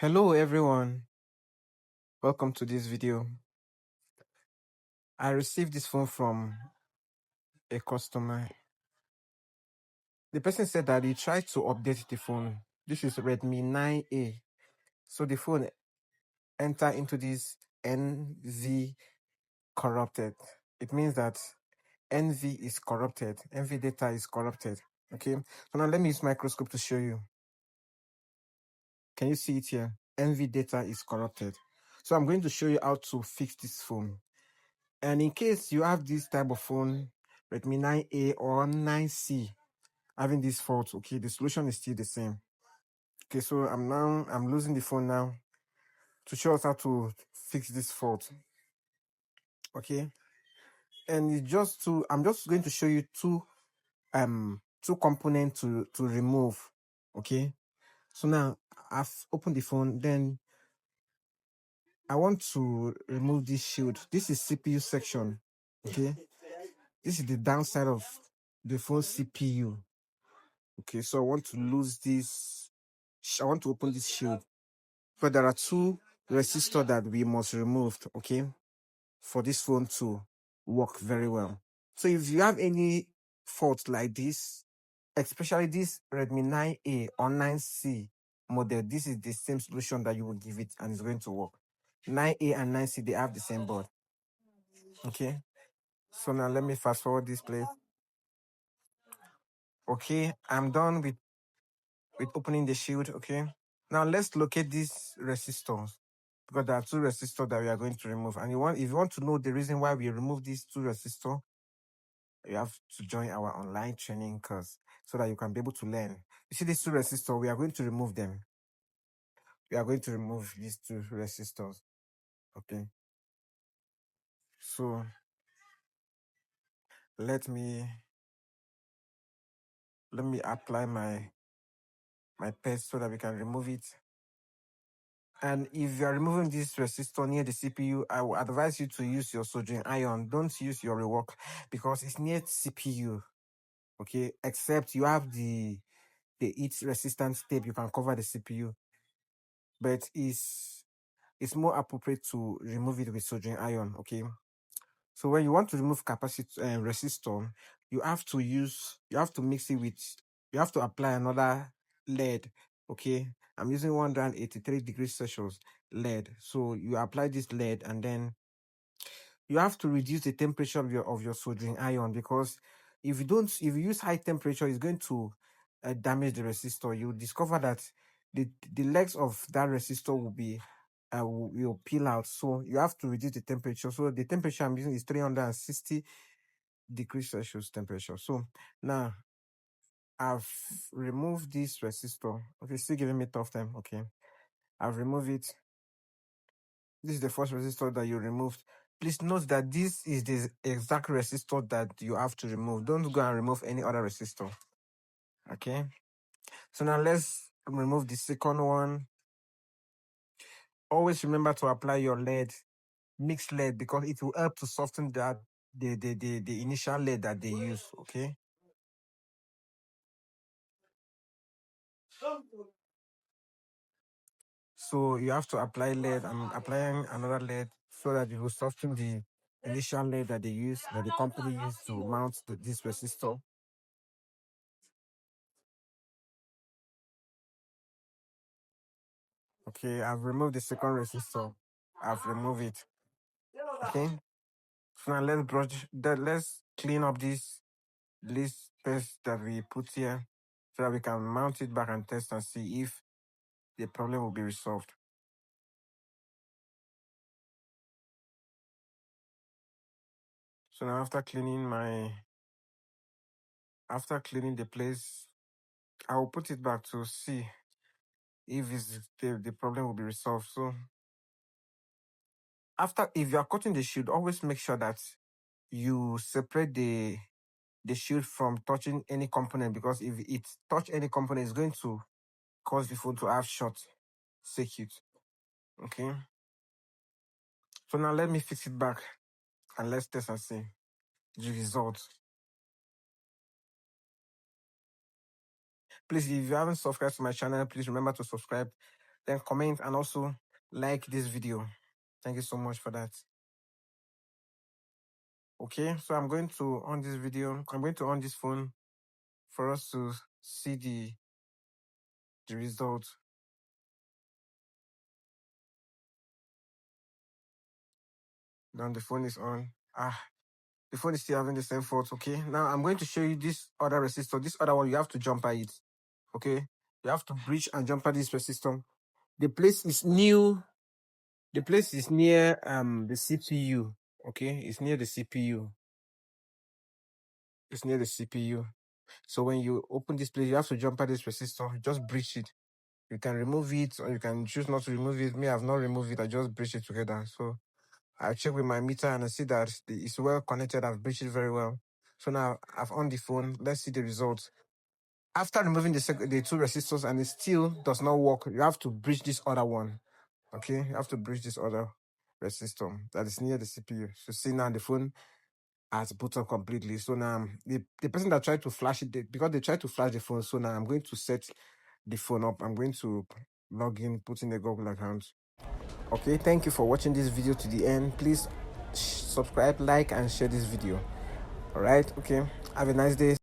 Hello everyone, welcome to this video. I received this phone from a customer. The person said that he tried to update the phone. This is Redmi 9A. So the phone entered into this NV corrupted. It means that NV is corrupted. NV data is corrupted. Okay, so now let me use microscope to show you. Can you see it here? NV data is corrupted. So I'm going to show you how to fix this phone. And in case you have this type of phone, Redmi 9A or 9C, having this fault, okay, the solution is still the same. Okay, so I'm losing the phone now to show us how to fix this fault. Okay, and I'm just going to show you two components to remove. Okay, so now I've opened the phone, then I want to remove this shield. This is CPU section. Okay, this is the downside of the phone CPU. Okay, so I want to lose this. I want to open this shield. But there are two resistors that we must remove, okay, for this phone to work very well. So if you have any fault like this, especially this Redmi 9A or 9C model, this is the same solution that you will give it and it's going to work. 9A and 9C, they have the same board. Okay, so now let me fast forward this, please. Okay, I'm done with opening the shield. Okay, now let's locate these resistors, because there are two resistors that we are going to remove. And if you want to know the reason why we remove these two resistors, you have to join our online training course so that you can be able to learn. You see these two resistors, we are going to remove them. We are going to remove these two resistors. Okay. So let me apply my paste so that we can remove it. And if you are removing this resistor near the CPU, I will advise you to use your soldering iron. Don't use your rework because it's near CPU. Okay, except you have the heat resistance tape, you can cover the CPU. But it's more appropriate to remove it with soldering iron. Okay. So when you want to remove resistor, you have to mix it with, you have to apply another lead. Okay, I'm using 183 degrees Celsius lead. So you apply this lead and then you have to reduce the temperature of your soldering iron, because if you use high temperature, it's going to damage the resistor. You discover that the legs of that resistor will peel out. So you have to reduce the temperature. So the temperature I'm using is 360 degrees Celsius temperature. So now I've removed this resistor. Okay, still giving me tough time. Okay, I've removed it. This is the first resistor that you removed. Please note that this is the exact resistor that you have to remove. Don't go and remove any other resistor. Okay, so now let's remove the second one. Always remember to apply your lead, mixed lead, because it will help to soften that the initial lead that they use. Okay, so you have to apply lead. I'm applying another lead so that it will soften the initial lead that they use, that the company used to mount this resistor. Okay, I've removed the second resistor. I've removed it. Okay, so now let's clean up this paste that we put here so that we can mount it back and test and see if the problem will be resolved. So now after cleaning the place, I will put it back to see if the problem will be resolved. So if you are cutting the shield, always make sure that you separate the shield from touching any component, because if it touch any component, it's going to cause the phone to have short circuit. Okay, so now let me fix it back and let's test and see the results. Please, if you haven't subscribed to my channel, please remember to subscribe then comment and also like this video. Thank you so much for that. Okay, so I'm going to on this video. I'm going to on this phone for us to see the result. Now the phone is on. The phone is still having the same fault. Okay, now I'm going to show you this other resistor. This other one, you have to jumper it. Okay, you have to bridge and jumper this resistor. The place is new. The place is near the CPU. Okay, it's near the CPU. It's near the CPU. So when you open this place, you have to jumper this resistor. Just bridge it. You can remove it or you can choose not to remove it. Me, I've not removed it. I just bridge it together. So I check with my meter and I see that it's well connected. I've bridged it very well. So now I've on the phone. Let's see the results. After removing the two resistors and it still does not work, you have to bridge this other one. Okay, you have to bridge this other resistor that is near the CPU. So see now the phone has boot up completely. So now the person that tried to flash it, because they tried to flash the phone, so now I'm going to set the phone up. I'm going to log in, put in the Google account. Okay, thank you for watching this video to the end. Please subscribe, like, and share this video. All right, okay, have a nice day.